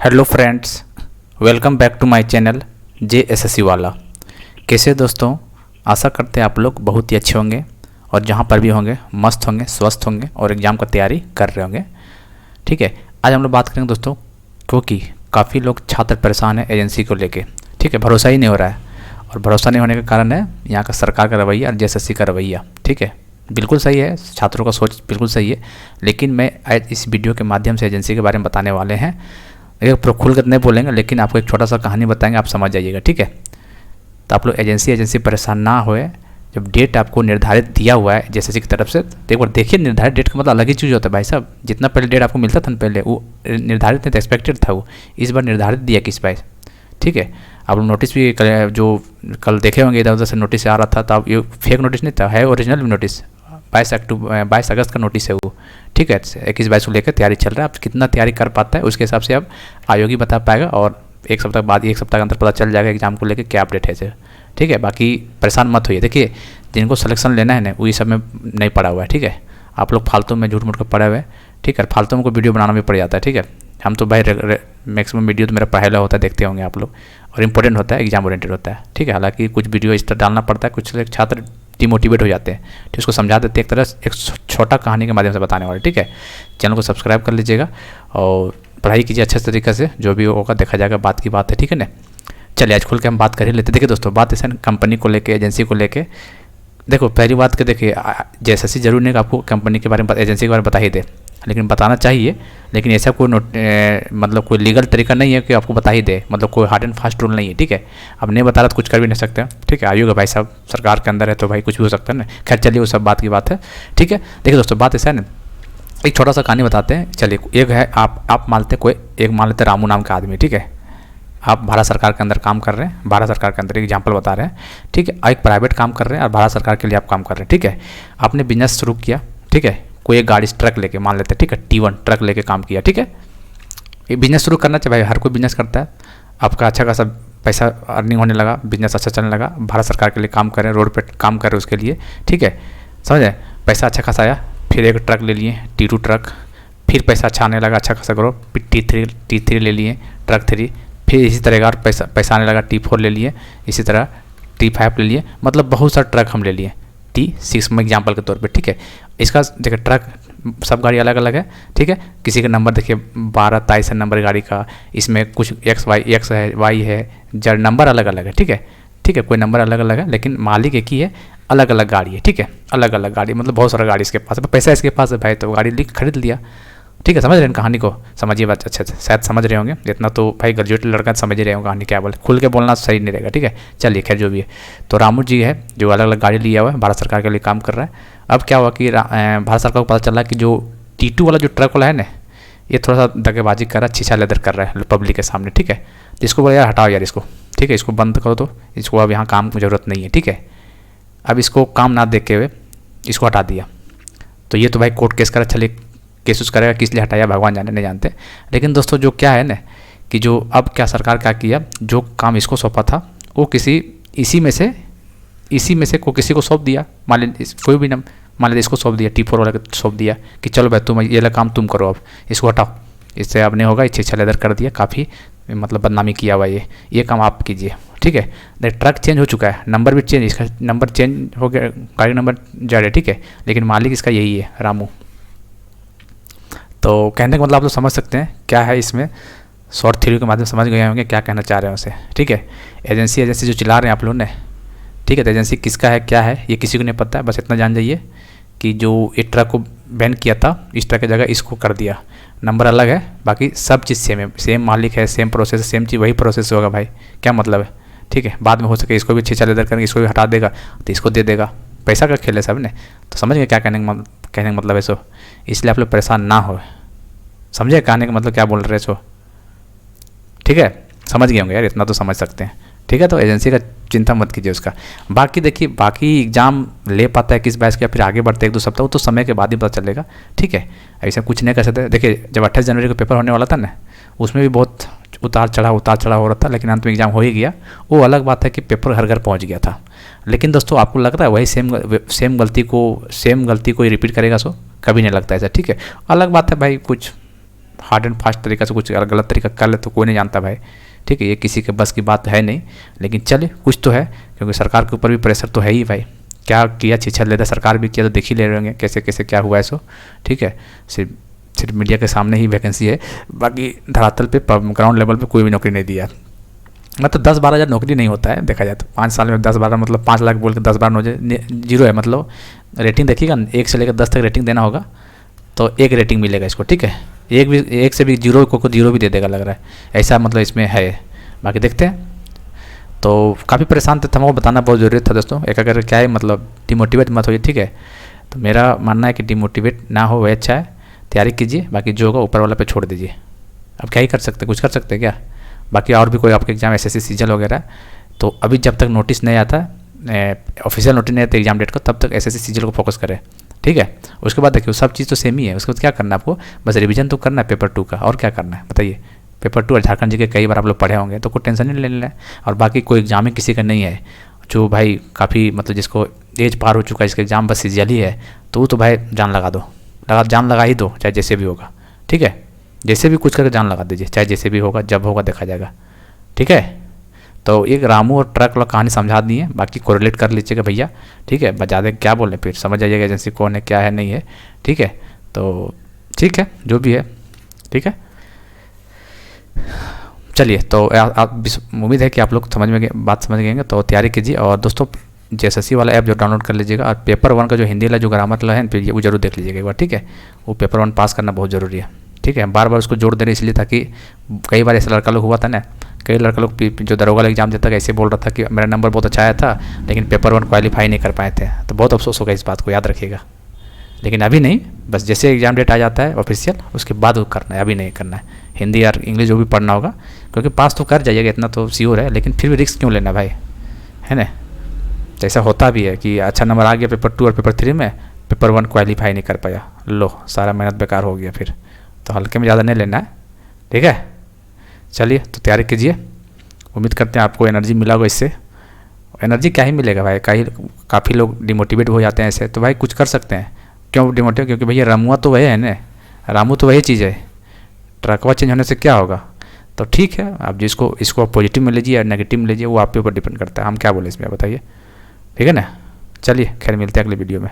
Hello friends, welcome back to my channel JSSC वाला। कैसे दोस्तों, आशा करते हैं आप लोग बहुत ही अच्छे होंगे और जहाँ पर भी होंगे मस्त होंगे, स्वस्थ होंगे और एग्ज़ाम का तैयारी कर रहे होंगे। ठीक है, आज हम लोग बात करेंगे दोस्तों, क्योंकि काफ़ी लोग छात्र परेशान हैं एजेंसी को लेके। ठीक है, भरोसा ही नहीं हो रहा है और भरोसा नहीं होने का कारण है यहाँ का सरकार का रवैया और JSSC का रवैया। ठीक है, बिल्कुल सही है, छात्रों का सोच बिल्कुल सही है, लेकिन मैं आज इस वीडियो के माध्यम से एजेंसी के बारे में बताने वाले हैं। एक पूरा खुल कर नहीं बोलेंगे, लेकिन आपको एक छोटा सा कहानी बताएंगे, आप समझ जाइएगा। ठीक है, तो आप लोग एजेंसी परेशान ना होए। जब डेट आपको निर्धारित दिया हुआ है JSSC की तरफ से, तो एक बार देखिए, निर्धारित डेट का मतलब अलग ही चीज़ होता है भाई साहब। जितना पहले डेट आपको मिलता था ना, पहले वो निर्धारित नहीं था, एक्सपेक्टेड था। वो इस बार निर्धारित दिया किस बार। ठीक है, आप लोग नोटिस भी जो कल देखे होंगे, इधर उधर से नोटिस आ रहा था, तब ये फेक नोटिस नहीं था, है ओरिजिनल भी नोटिस। 22 अगस्त का नोटिस है वो। ठीक है, 21-22 को लेकर तैयारी चल रहा है। आप कितना तैयारी कर पाता है उसके हिसाब से अब आयोग ही बता पाएगा, और एक सप्ताह बाद, एक सप्ताह के अंदर पता चल जाएगा एग्जाम को लेकर क्या अपडेट है इसे। ठीक है, बाकी परेशान मत होइए। देखिए, जिनको सिलेक्शन लेना है ना, वो ये सब में नहीं पड़ा हुआ है। ठीक है, आप लोग फालतू में झूठ मूठ कर पड़े हुए हैं। ठीक है, फालतू में को वीडियो बनाना भी पड़ जाता है। ठीक है, हम तो भाई मैक्सिमम वीडियो तो मेरा पहला होता है, देखते होंगे आप लोग, और इंपॉर्टेंट होता है, एग्जाम ओरिएंटेड होता है। ठीक है, हालांकि कुछ वीडियो इस तरह डालना पड़ता है, कुछ छात्र डिमोटिवेट हो जाते हैं। ठीक, उसको समझा देते हैं, एक तरह एक छोटा कहानी के माध्यम से बताने वाले। ठीक है, चैनल को सब्सक्राइब कर लीजिएगा और पढ़ाई कीजिए अच्छे तरीके से, जो भी होगा देखा जाएगा, बात की बात है। ठीक है ना, चलिए आज खुल के हम बात कर ही लेते। देखिए दोस्तों, बात ऐसा कंपनी को लेके, एजेंसी को लेके। देखो, पहली बात के देखिए, JSSC जरूर नहीं कि आपको कंपनी के बारे में, एजेंसी के बारे में बता ही दे, लेकिन बताना चाहिए। लेकिन ऐसा कोई मतलब कोई लीगल तरीका नहीं है कि आपको बता ही दे, मतलब कोई हार्ड एंड फास्ट रूल नहीं है। ठीक है, अब नहीं बता रहा तो कुछ कर भी नहीं सकते। ठीक है, आयोग है भाई साहब, सरकार के अंदर है तो भाई कुछ भी हो सकता है ना। खैर चलिए, वो सब बात की बात है। ठीक है, देखिए दोस्तों, बात ऐसा है ना, एक छोटा सा कहानी बताते हैं। चलिए, एक है, आप मानते कोई एक मान लेते रामू नाम का आदमी। ठीक है, आप भारत सरकार के अंदर काम कर रहे हैं, भारत सरकार के अंदर एग्जाम्पल बता रहे हैं। ठीक है, एक प्राइवेट काम कर रहे हैं और भारत सरकार के लिए आप काम कर रहे हैं। ठीक है, आपने बिजनेस शुरू किया। ठीक है, कोई एक गाड़ी ट्रक लेके मान लेते हैं। ठीक है, T1 ट्रक लेके काम किया। ठीक है, ये बिजनेस शुरू करना चाहिए भाई, हर कोई बिजनेस करता है। आपका अच्छा खासा पैसा अर्निंग होने लगा, बिजनेस अच्छा चलने लगा, भारत सरकार के लिए काम करें, रोड पे काम करें उसके लिए। ठीक है, समझे, पैसा अच्छा खासा आया, फिर एक ट्रक ले लिए, T2 ट्रक, फिर पैसा अच्छा आने लगा, अच्छा खासा करो, फिर T3 ले लिए, ट्रक 3, फिर इसी तरह का पैसा आने लगा, T4 ले लिए, इसी तरह T5 ले लिए, मतलब बहुत सारे ट्रक हम ले लिए, T6 में एग्जाम्पल के तौर पे। ठीक है, इसका देखिए, ट्रक सब गाड़ी अलग अलग है। ठीक है, किसी का नंबर देखिए 12-23 है नंबर गाड़ी का, इसमें कुछ X है, Y है, Z नंबर अलग अलग है। ठीक है, ठीक है, कोई नंबर अलग अलग है, लेकिन मालिक एक ही है, अलग अलग गाड़ी है। ठीक है, अलग अलग गाड़ी, मतलब बहुत सारा गाड़ी इसके पास है, पैसा इसके पास है भाई, तो गाड़ी खरीद लिया। ठीक है, समझ रहे हैं कहानी को, समझिए बात अच्छे से, शायद समझ रहे होंगे। इतना तो भाई ग्रेजुएट लड़का समझ ही रहे होंगे कहानी क्या बोले, खुल के बोलना सही नहीं रहेगा। ठीक है, चलिए खैर जो भी है, तो रामू जी है जो अलग अलग गाड़ी लिया हुआ है, भारत सरकार के लिए काम कर रहा है। अब क्या हुआ कि भारत सरकार को पता चला कि जो T2 वाला जो ट्रक वाला है ना, ये थोड़ा सा दगेबाजी कर रहा है, छीछा लेदर कर रहा है पब्लिक के सामने। ठीक है, तो इसको बोला यार हटाओ यार इसको। ठीक है, इसको बंद करो, तो इसको अब यहाँ काम की ज़रूरत नहीं है। ठीक है, अब इसको काम ना देखे हुए इसको हटा दिया, तो ये तो भाई कोर्ट केस करा, चलिए केस करेगा, किस लिए हटाया भगवान जाने, नहीं जानते। लेकिन दोस्तों, जो क्या है ना, कि जो अब क्या सरकार क्या किया, जो काम इसको सौंपा था वो इसी में से किसी को सौंप दिया। मान लीजिए कोई भी मान लीजिए इसको सौंप दिया, T4 वाले को सौंप दिया कि चलो भाई तुम ये काम तुम करो, अब इसको हटाओ, इससे अब नहीं होगा, ये छीछा लेदर कर दिया, काफ़ी मतलब बदनामी किया हुआ, ये काम आप कीजिए। ठीक है, ट्रक चेंज हो चुका है, नंबर भी चेंज, इसका नंबर चेंज हो गया, गाड़ी नंबर जा रहा है। ठीक है, लेकिन मालिक इसका यही है, रामू। तो कहने का मतलब आप लोग समझ सकते हैं क्या है इसमें, शॉर्ट थ्योरी के माध्यम से समझ गए होंगे क्या कहना चाह रहे हैं उसे। ठीक है, एजेंसी जो चिल्ला रहे हैं आप लोगों ने। ठीक है, तो एजेंसी किसका है, क्या है, ये किसी को नहीं पता है, बस इतना जान जाइए कि जो एक ट्रक को बैन किया था, इस ट्रक की जगह इसको कर दिया, नंबर अलग है, बाकी सब चीज़ सेम है, सेम मालिक है, सेम प्रोसेस, सेम चीज़, वही प्रोसेस होगा भाई, क्या मतलब है। ठीक है, बाद में हो सके इसको भी छीछा लेदर करके इसको भी हटा देगा, तो इसको दे देगा, पैसा का खेल है सब ने। तो समझ गए क्या कहने का मतलब है सो, इसलिए आप लोग परेशान ना हो, समझे कहने का मतलब क्या बोल रहे सो। ठीक है, समझ गए होंगे यार, इतना तो समझ सकते हैं। ठीक है, तो एजेंसी का चिंता मत कीजिए उसका। बाकी देखिए, बाकी एग्जाम ले पाता है किस बैच का, फिर आगे बढ़ते 1-2 सप्ताह, वो तो समय के बाद ही पता चलेगा। ठीक है, ऐसा कुछ नहीं कर सकते। देखिए, जब 28 जनवरी को पेपर होने वाला था ना, उसमें भी बहुत उतार चढ़ाव हो रहा था, लेकिन अंत में एग्जाम हो ही गया। वो अलग बात है कि पेपर घर घर पहुँच गया था। लेकिन दोस्तों, आपको लगता है वही सेम गलती को रिपीट करेगा सो? कभी नहीं लगता ऐसा। ठीक है, अलग बात है भाई, कुछ हार्ड एंड फास्ट तरीका से कुछ अगर गलत तरीका कर ले तो कोई नहीं जानता भाई, ठीक है। ये किसी के बस की बात है नहीं, लेकिन चलिए कुछ तो है, क्योंकि सरकार के ऊपर भी प्रेशर तो है ही भाई। क्या किया छीछा लेता सरकार भी किया तो देख ही ले रहे होंगे कैसे कैसे क्या हुआ है सो, ठीक है। सिर्फ मीडिया के सामने ही वैकेंसी है, बाकी धरातल पे ग्राउंड लेवल पे कोई भी नौकरी नहीं दिया। मतलब 10-12 हज़ार नौकरी नहीं होता है देखा जाए तो, 5 साल में 10-12 मतलब 5 लाख बोल के 10-12 जीरो है। मतलब रेटिंग देखिएगा 1 से लेकर 10 तक रेटिंग देना होगा तो 1 रेटिंग मिलेगा इसको, ठीक है। एक से भी जीरो को जीरो भी दे देगा लग रहा है, ऐसा मतलब इसमें है। बाकी देखते हैं। तो काफ़ी परेशान थे, हमको बताना बहुत ज़रूरी था दोस्तों। एक अगर क्या है मतलब डिमोटिवेट मत होइए, ठीक है। तो मेरा मानना है कि डिमोटिवेट ना हो वह अच्छा है, तैयारी कीजिए, बाकी जो होगा ऊपर वाला पे छोड़ दीजिए। अब क्या ही कर सकते, कुछ कर सकते हैं क्या। बाकी और भी कोई आपके एग्जाम एसएससी सीजल वगैरह, तो अभी जब तक नोटिस नहीं आता, ऑफिशियल नोटिस नहीं आता एग्जाम डेट को, तब तक एसएससी सीजल को फोकस करें, ठीक है। उसके बाद देखिए सब चीज़ तो सेम ही है, उसके बाद क्या करना है आपको, बस रिवीजन तो करना है पेपर 2 का, और क्या करना है बताइए। पेपर 2 और झारखंड जी के कई बार आप लोग पढ़े होंगे तो कोई टेंशन नहीं लेना है। और बाकी कोई एग्जाम ही किसी का नहीं है जो भाई काफ़ी मतलब जिसको एज पार हो चुका है, इसका एग्जाम बस सीजल ही है, तो वो तो भाई जान लगा दो, जान लगा ही दो, चाहे जैसे भी होगा, ठीक है। जैसे भी कुछ करके जान लगा दीजिए, चाहे जैसे भी होगा, जब होगा देखा जाएगा, ठीक है। तो एक रामू और ट्रक वाला कहानी समझा दी है, बाकी कोरिलेट कर लीजिएगा भैया, ठीक है। ज़्यादा क्या बोलें फिर समझ जाइएगा एजेंसी कौन है क्या है नहीं है, ठीक है। तो ठीक है जो भी है, ठीक है। चलिए तो आप उम्मीद है कि आप लोग समझ में बात समझ गएंगे, तो तैयारी कीजिए। और दोस्तों जेएसएससी वाला ऐप जो डाउनलोड कर लीजिएगा, और पेपर 1 का जो हिंदी वाला जो ग्रामर वाला है फिर वो जरूर देख लीजिएगा एक बार, ठीक है। वो पेपर 1 पास करना बहुत ज़रूरी है, ठीक है। बार बार उसको जोड़ दे रहे इसलिए, ताकि कई बार ऐसा लड़का लोग हुआ था ना, कई लड़का लोग जो दरोगा का एग्जाम देता है ऐसे बोल रहा था कि मेरा नंबर बहुत अच्छा आया था लेकिन पेपर 1 क्वालिफाई नहीं कर पाए थे, तो बहुत अफसोस होगा, इस बात को याद रखिएगा। लेकिन अभी नहीं, बस जैसे एग्जाम डेट आ जाता है ऑफिशियल उसके बाद वो करना है, अभी नहीं करना है। हिंदी या इंग्लिश जो भी पढ़ना होगा, क्योंकि पास तो कर जाइएगा इतना तो श्योर है, लेकिन फिर भी रिस्क क्यों लेना भाई, है ना। तो ऐसा होता भी है कि अच्छा नंबर आ गया पेपर 2 और पेपर 3 में, पेपर 1 क्वालिफाई नहीं कर पाया, लो सारा मेहनत बेकार हो गया फिर। तो हल्के में ज़्यादा नहीं लेना है, ठीक है। चलिए तो तैयारी कीजिए, उम्मीद करते हैं आपको एनर्जी मिला होगा इससे। एनर्जी क्या ही मिलेगा भाई, काफ़ी लोग डिमोटिवेट हो जाते हैं ऐसे, तो भाई कुछ कर सकते हैं। क्यों डिमोटिवेट, क्योंकि भैया रमुआ तो वही है ना, रामू तो वही चीज़ है, ट्रकवा चेंज होने से क्या होगा। तो ठीक है, आप जिसको इसको पॉजिटिव में लीजिए या नेगेटिव में लीजिए, वो आप पे ऊपर डिपेंड करता है, हम क्या बोले इसमें बताइए, ठीक है ना। चलिए खैर मिलते हैं अगले वीडियो में।